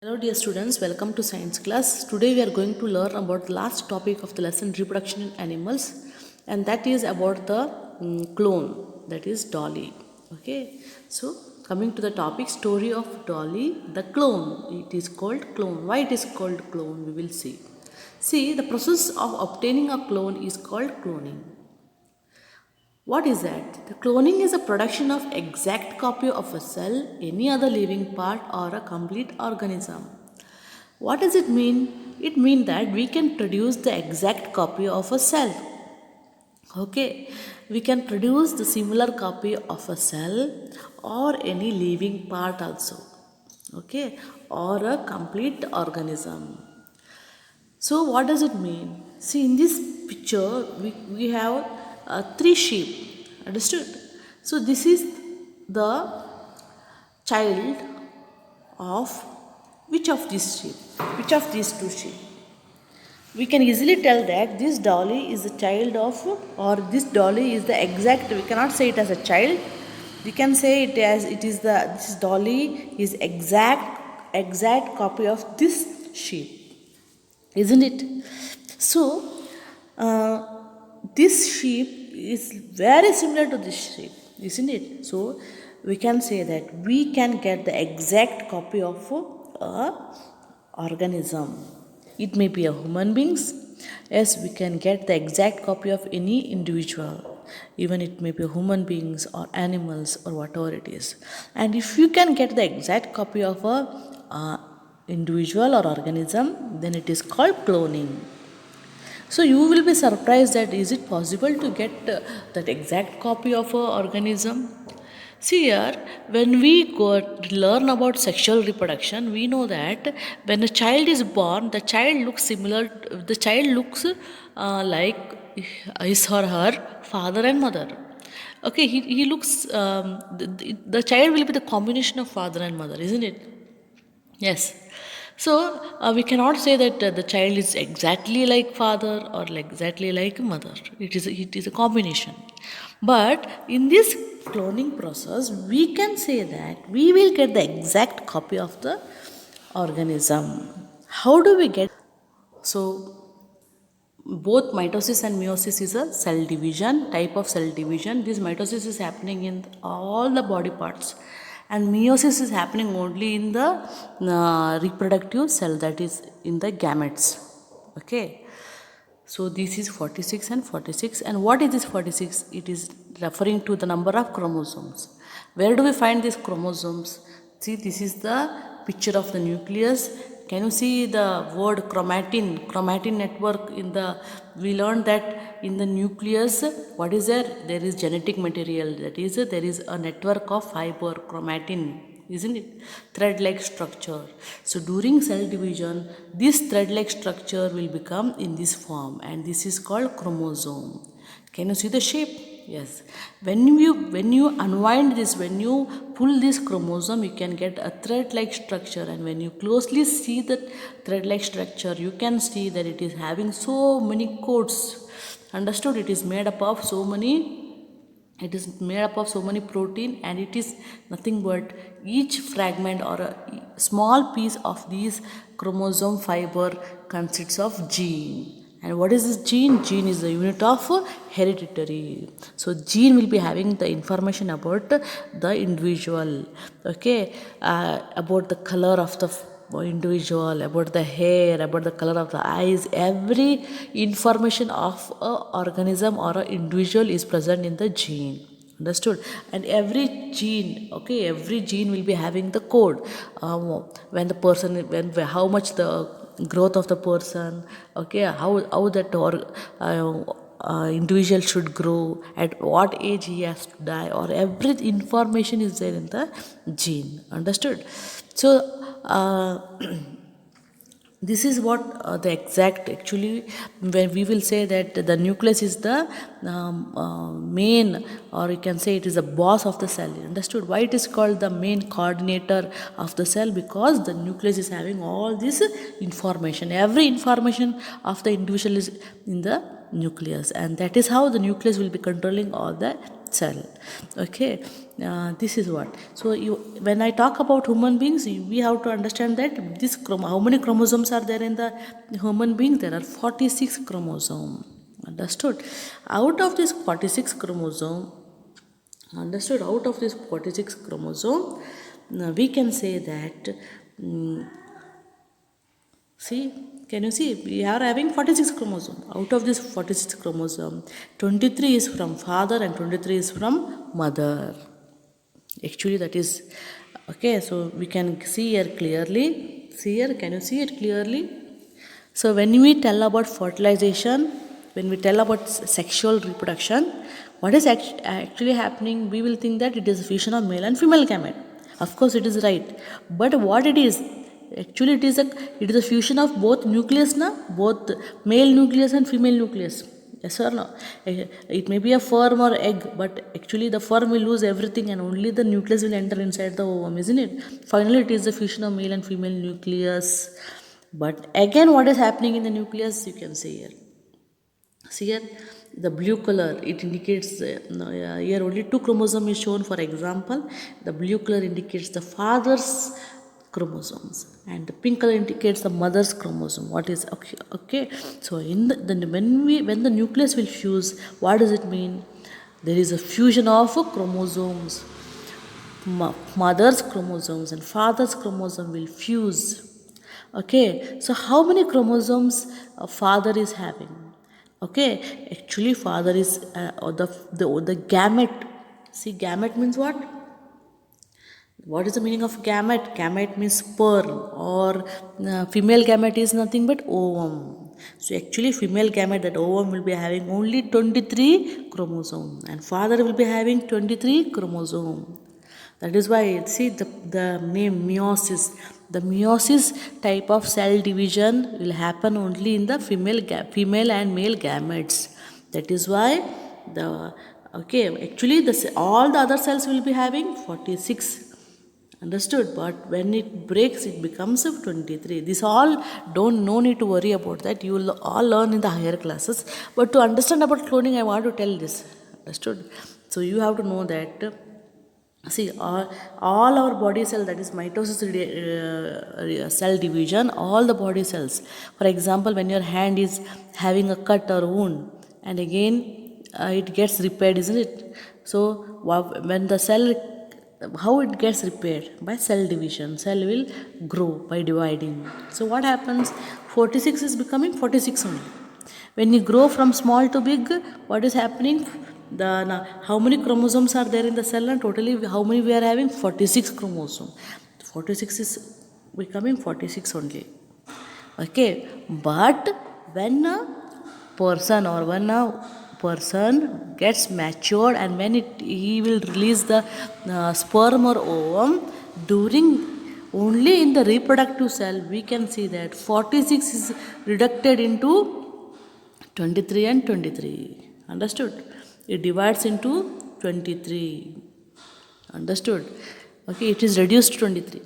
Hello dear students, welcome to science class. Today we are going to learn about the last topic of the lesson, reproduction in animals, and that is about the clone, that is Dolly. Okay, so coming to the topic, story of Dolly the clone. It is called clone. Why it is called clone, we will see. See, the process of obtaining a clone is called cloning. What is that? The cloning is a production of exact copy of a cell, any other living part, or a complete organism. What does it mean? It means that we can produce the exact copy of a cell. Okay, we can produce the similar copy of a cell or any living part also. Okay, or a complete organism. So, what does it mean? See, in this picture, we have three sheep. Understood? So, this is the child of which of these sheep? Which of these two sheep? We can easily tell that this dolly is a child of, or this dolly is the exact, we cannot say it as a child. We can say it as it is the, this dolly is exact copy of this sheep, isn't it? So, this sheep is very similar to this sheep, isn't it? So, we can say that we can get the exact copy of a organism. It may be a human beings. Yes, we can get the exact copy of any individual. Even it may be human beings or animals or whatever it is. And if you can get the exact copy of a individual or organism, then it is called cloning. So you will be surprised that is it possible to get that exact copy of a organism? See here, when we go learn about sexual reproduction, we know that when a child is born, the child looks similar. The child looks like his or her father and mother. Okay, he looks. The child will be the combination of father and mother, isn't it? Yes. So we cannot say that the child is exactly like father or exactly like mother. It is a combination. But in this cloning process, we can say that we will get the exact copy of the organism. How do we get? So both mitosis and meiosis is a cell division, type of cell division. This mitosis is happening in all the body parts, and meiosis is happening only in the reproductive cell, that is in the gametes. Okay, so this is 46 and 46. And what is this 46? It is referring to the number of chromosomes. Where do we find these chromosomes? See, this is the picture of the nucleus. Can you see the word chromatin? Chromatin network in the, we learned that in the nucleus, what is there? There is genetic material. That is, there is a network of fiber, chromatin, isn't it? Thread like structure. So during cell division, this thread like structure will become in this form, and this is called chromosome. Can you see the shape? Yes. When you unwind this, when you pull this chromosome, you can get a thread like structure, and when you closely see the thread like structure, you can see that it is having so many codes. Understood? It is made up of so many, it is made up of so many protein, and it is nothing but each fragment or a small piece of these chromosome fiber consists of gene. And what is this gene? Gene is the unit of hereditary. So gene will be having the information about the individual. Okay, about the color of the individual, about the hair, about the color of the eyes. Every information of a organism or an individual is present in the gene. Understood? And every gene, okay, every gene will be having the code. When the person, when how much the growth of the person, okay, how that individual should grow, at what age he has to die, or every information is there in the gene. Understood? So this is what the exact, actually, when we will say that the nucleus is the main, or you can say it is the boss of the cell. Understood? Why it is called the main coordinator of the cell? Because the nucleus is having all this information. Every information of the individual is in the nucleus, and that is how the nucleus will be controlling all the cell. Okay, this is what. So when I talk about human beings, we have to understand that how many chromosomes are there in the human being? There are 46 chromosomes. Understood? Out of this 46 chromosome, out of this 46 chromosome, we can say that, see, can you see? We are having 46 chromosome. Out of this 46 chromosome, 23 is from father and 23 is from mother. Actually, that is okay. So we can see here clearly. See here, can you see it clearly? So when we tell about fertilization, when we tell about sexual reproduction, what is actually happening? We will think that it is a fusion of male and female gamete. Of course, it is right. But what it is? Actually, it is a fusion of both nucleus, both male nucleus and female nucleus. Yes or no? It may be a sperm or egg, but actually the sperm will lose everything and only the nucleus will enter inside the ovum, isn't it? Finally, it is the fusion of male and female nucleus. But again, what is happening in the nucleus? You can see here. See here, the blue color, it indicates, here only 2 chromosomes is shown. For example, the blue color indicates the father's chromosomes and the pink color indicates the mother's chromosome. What is okay? So in when the nucleus will fuse, what does it mean? There is a fusion of chromosomes. Mother's chromosomes and father's chromosome will fuse. Okay, so how many chromosomes a father is having? Okay, actually father is the gamete. See, gamete means what? What is the meaning of gamete? Gamete means sperm, or female gamete is nothing but ovum. So actually female gamete, that ovum, will be having only 23 chromosomes and father will be having 23 chromosomes. That is why, see, the name meiosis. The meiosis type of cell division will happen only in the female and male gametes. That is why actually all the other cells will be having 46. Understood? But when it breaks, it becomes 23. This all no need to worry about that. You will all learn in the higher classes. But to understand about cloning, I want to tell this. Understood? So you have to know that. See, all our body cell, that is mitosis, cell division, all the body cells. For example, when your hand is having a cut or wound, and again it gets repaired, isn't it? So when the cell, how it gets repaired? By cell division. Cell will grow by dividing. So what happens? 46 is becoming 46 only. When you grow from small to big, what is happening? How many chromosomes are there in the cell, and totally how many we are having? 46 chromosomes. 46 is becoming 46 only. Okay, but when a person gets matured, and when he will release the sperm or ovum, during only in the reproductive cell, we can see that 46 is reduced into 23 and 23. Understood? It divides into 23. Understood? Okay, it is reduced to 23.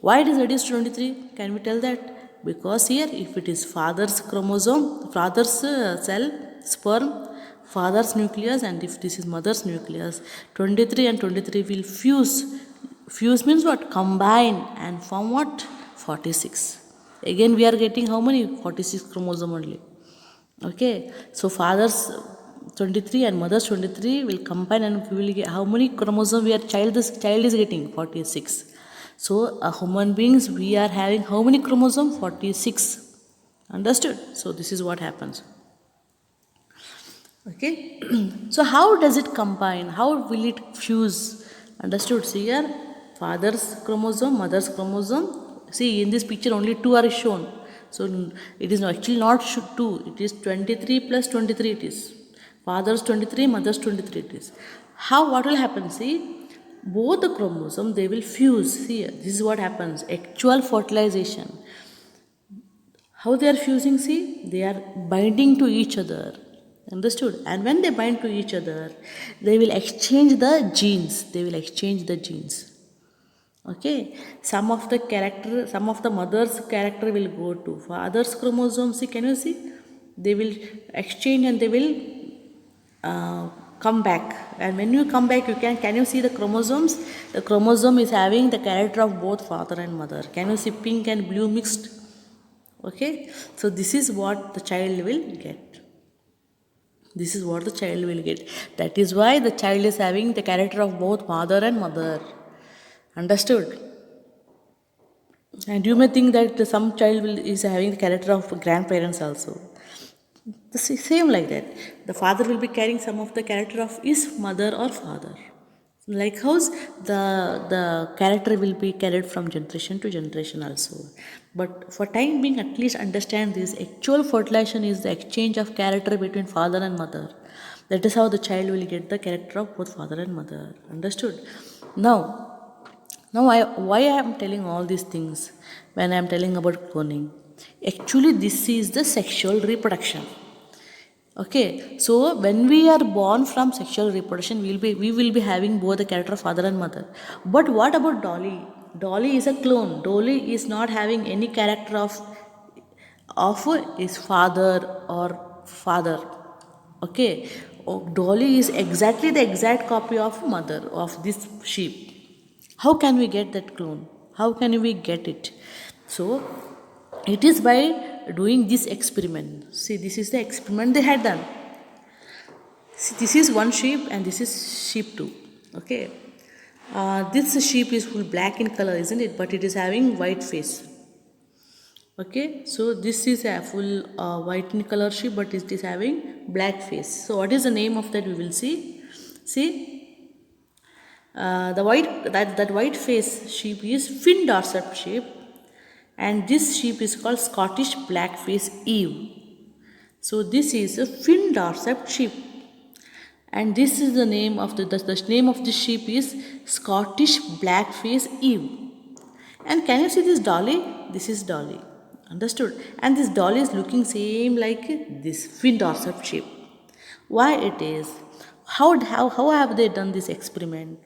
Why it is reduced to 23? Can we tell that? Because here, if it is father's chromosome, father's cell, sperm, father's nucleus, and if this is mother's nucleus, 23 and 23 will fuse. Fuse means what? Combine and form what? 46. Again, we are getting how many? 46 chromosome only. Okay, so father's 23 and mother's 23 will combine, and we will get how many chromosomes child is getting? 46. So human beings, we are having how many chromosomes? 46. Understood? So this is what happens. Okay. So how does it combine? How will it fuse? Understood? See here, father's chromosome, mother's chromosome. See, in this picture only 2 are shown. So it is actually not 2. It is 23 plus 23 it is. Father's 23, mother's 23 it is. What will happen? See, both the chromosomes, they will fuse. See, this is what happens. Actual fertilization. How they are fusing? See, they are binding to each other. Understood? And when they bind to each other, they will exchange the genes. Okay, some of the mother's character will go to father's chromosome. See, can you see? They will exchange and they will come back, and when you come back, can you see the chromosomes? The chromosome is having the character of both father and mother. Can you see pink and blue mixed? Okay, so this is what the child will get. This is what the child will get. That is why the child is having the character of both father and mother. Understood? And you may think that some child is having the character of grandparents also. The same like that. The father will be carrying some of the character of his mother or father. Like how the character will be carried from generation to generation also. But for time being, at least understand this. Actual fertilization is the exchange of character between father and mother. That is how the child will get the character of both father and mother. Understood? Now, why I am telling all these things when I am telling about cloning? Actually, this is the sexual reproduction. Okay, so when we are born from sexual reproduction, we will be having both the character of father and mother. But what about Dolly? Dolly is a clone. Dolly is not having any character of his father or father. Okay, Dolly is exactly the exact copy of mother of this sheep. How can we get that clone? How can we get it? So it is by doing this experiment. See, this is the experiment they had done. See, this is one sheep and this is sheep 2. Okay, this sheep is full black in color, isn't it? But it is having white face. Okay, so this is a full white in color sheep, but it is having black face. So what is the name of that? We will see. See, that white face sheep is Finn Dorset sheep, and this sheep is called Scottish Blackface Eve. So this is a Finn Dorset sheep, and this is the name of the name of the sheep is Scottish Blackface Eve. And can you see this Dolly? This is Dolly. Understood? And this Dolly is looking same like this Finn Dorset sheep. Why it is? How have they done this experiment?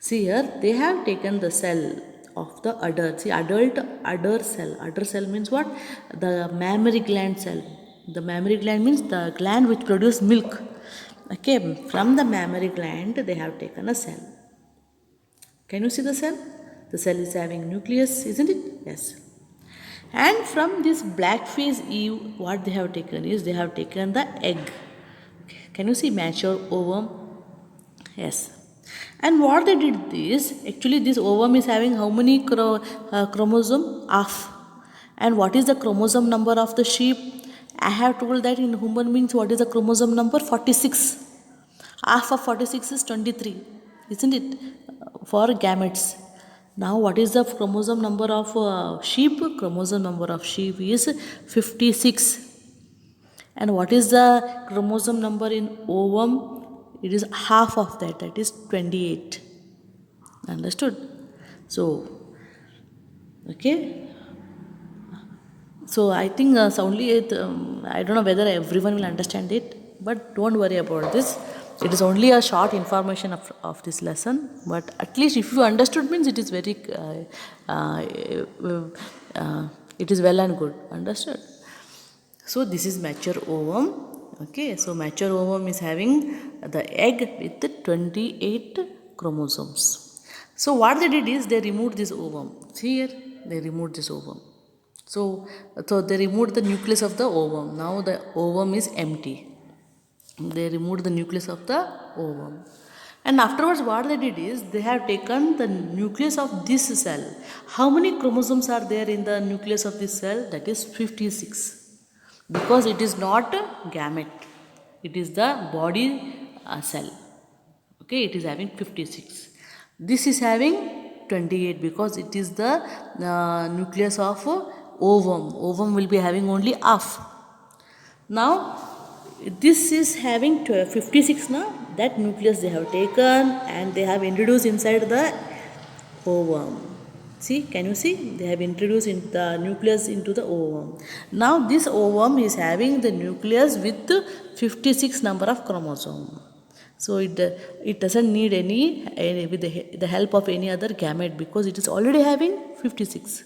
See here, they have taken the cell of the udder. See, adult udder cell. Udder cell means what? The mammary gland cell. The mammary gland means the gland which produces milk. Okay, from the mammary gland they have taken a cell. Can you see the cell? The cell is having nucleus, isn't it? Yes. And from this blackface Eve, what they have taken is they have taken the egg. Can you see mature ovum? Yes. And what they did is, actually this ovum is having how many chromosome? Half. And what is the chromosome number of the sheep? I have told that in human beings, what is the chromosome number? 46. Half of 46 is 23, isn't it? For gametes. Now what is the chromosome number of sheep? Chromosome number of sheep is 56. And what is the chromosome number in ovum? It is half of that, that is 28. Understood? So, okay. So I think only I don't know whether everyone will understand it, but don't worry about this. It is only a short information of this lesson, but at least if you understood means it is very it is well and good. Understood? So this is mature ovum. Okay, so mature ovum is having the egg with 28 chromosomes. So what they did is they removed this ovum. See here, they removed this ovum. So they removed the nucleus of the ovum. Now the ovum is empty. They removed the nucleus of the ovum. And afterwards what they did is they have taken the nucleus of this cell. How many chromosomes are there in the nucleus of this cell? That is 56. Because it is not a gamete. It is the body cell. Okay, it is having 56. This is having 28 because it is the nucleus of ovum. Ovum will be having only half. Now, this is having 56 now. That nucleus they have taken and they have introduced inside the ovum. See, can you see? They have introduced the nucleus into the ovum. Now this ovum is having the nucleus with 56 number of chromosomes. So it doesn't need any with the help of any other gamete because it is already having 56.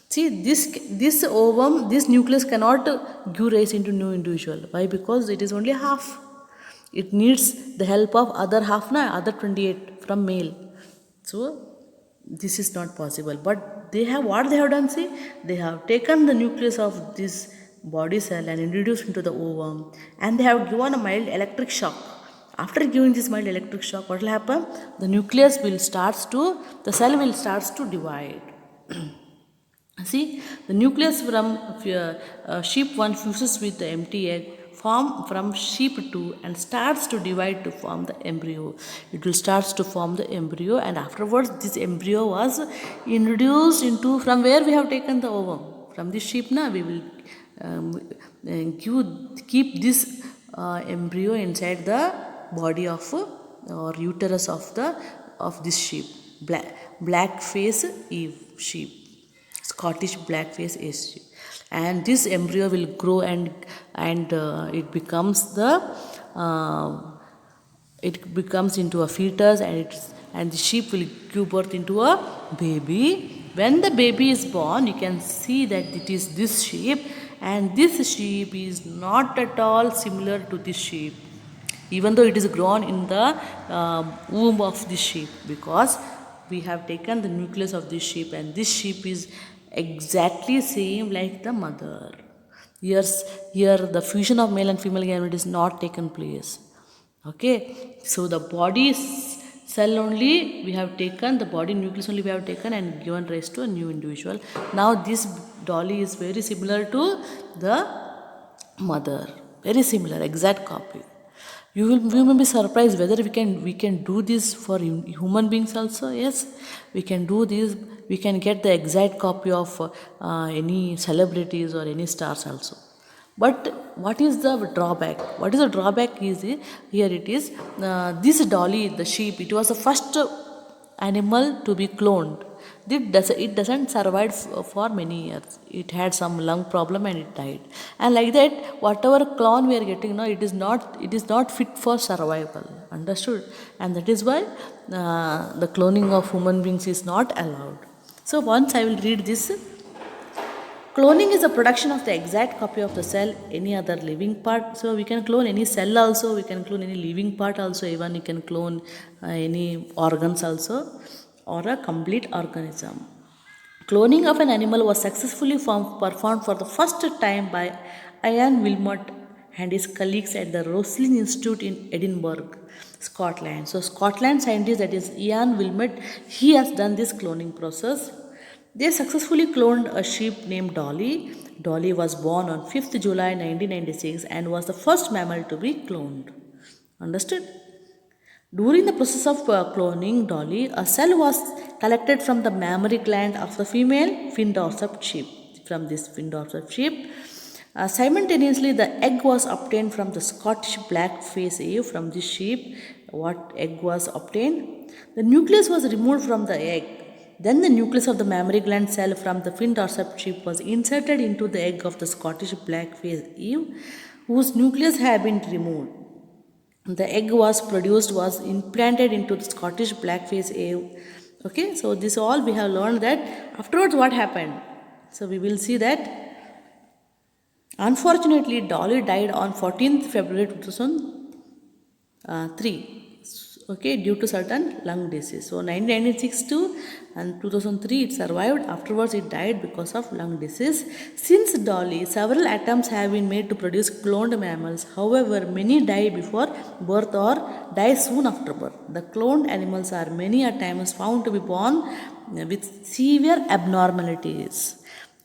See, this ovum, this nucleus cannot give rise into new individual. Why? Because it is only half. It needs the help of other half, na, other 28 from male. So this is not possible. But they have, what they have done, see, they have taken the nucleus of this body cell and introduced into the ovum, and they have given a mild electric shock. After giving this mild electric shock, what will happen? The nucleus will starts to, the cell will starts to divide. See, the nucleus from sheep 1 fuses with the empty egg, form from sheep 2 and starts to divide to form the embryo. It will starts to form the embryo, and afterwards this embryo was introduced into, from where we have taken the ovum. From this sheep, na, we will keep this embryo inside the body of or uterus of this sheep, black face Eve sheep, Scottish blackface is, and this embryo will grow and it becomes into a fetus, and the sheep will give birth into a baby. When the baby is born, you can see that it is this sheep, and this sheep is not at all similar to this sheep, even though it is grown in the womb of this sheep, because we have taken the nucleus of this sheep, and this sheep is exactly same like the mother. Here the fusion of male and female gamete is not taken place. Okay, so the body cell only we have taken, the body nucleus only we have taken and given rise to a new individual. Now this dolly is very similar to the mother, very similar, exact copy. You may be surprised whether we can do this for human beings also. Yes, we can do this. We can get the exact copy of any celebrities or any stars also. But what is the drawback? What is the drawback is here it is this dolly, the sheep. It was the first animal to be cloned. It doesn't survive for many years. It had some lung problem and it died. And like that, whatever clone we are getting now, it is not fit for survival. Understood? And that is why the cloning of human beings is not allowed. So once I will read this. Cloning is the production of the exact copy of the cell, any other living part. So we can clone any cell also, we can clone any living part also, even you can clone any organs also, or a complete organism. Cloning of an animal was successfully performed for the first time by Ian Wilmot and his colleagues at the Roslin Institute in Edinburgh, Scotland. So Scotland scientist, that is Ian Wilmot, he has done this cloning process. They successfully cloned a sheep named Dolly. Dolly was born on 5th July 1996 and was the first mammal to be cloned. Understood? During the process of cloning Dolly, a cell was collected from the mammary gland of the female Findorset sheep. From this Findorset sheep, simultaneously the egg was obtained from the Scottish blackface Eve. From this sheep, what egg was obtained? The nucleus was removed from the egg. Then the nucleus of the mammary gland cell from the Findorset sheep was inserted into the egg of the Scottish blackface Eve, whose nucleus had been removed. The egg was implanted into the Scottish blackface Eve. Okay, so this all we have learned that. Afterwards, what happened? So we will see that. Unfortunately, Dolly died on 14th February 2003. Okay, due to certain lung disease. So 1996 to and 2003 it survived. Afterwards it died because of lung disease. Since Dolly, several attempts have been made to produce cloned mammals. However, many die before birth or die soon after birth. The cloned animals are many a times found to be born with severe abnormalities.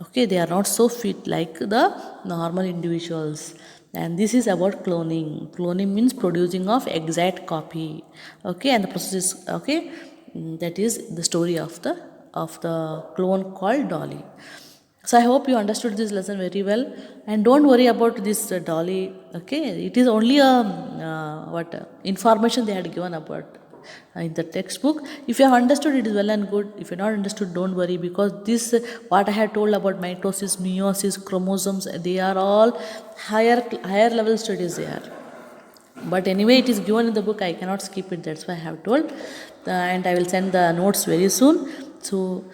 Okay, they are not so fit like the normal individuals. And this is about cloning. Cloning means producing of exact copy. Okay, and the process is okay. That is the story of the clone called Dolly. So I hope you understood this lesson very well, and don't worry about this Dolly. Okay, it is only a information they had given about in the textbook. If you have understood, it is well and good. If you have not understood, don't worry, because this what I have told about mitosis, meiosis, chromosomes, they are all higher level studies they are. But anyway, it is given in the book, I cannot skip it, that's why I have told. And I will send the notes very soon. So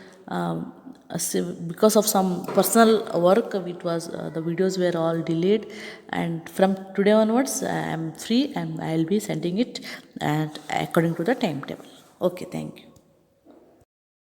because of some personal work, it was the videos were all delayed, and from today onwards I am free and I'll be sending it and according to the timetable. Okay, thank you.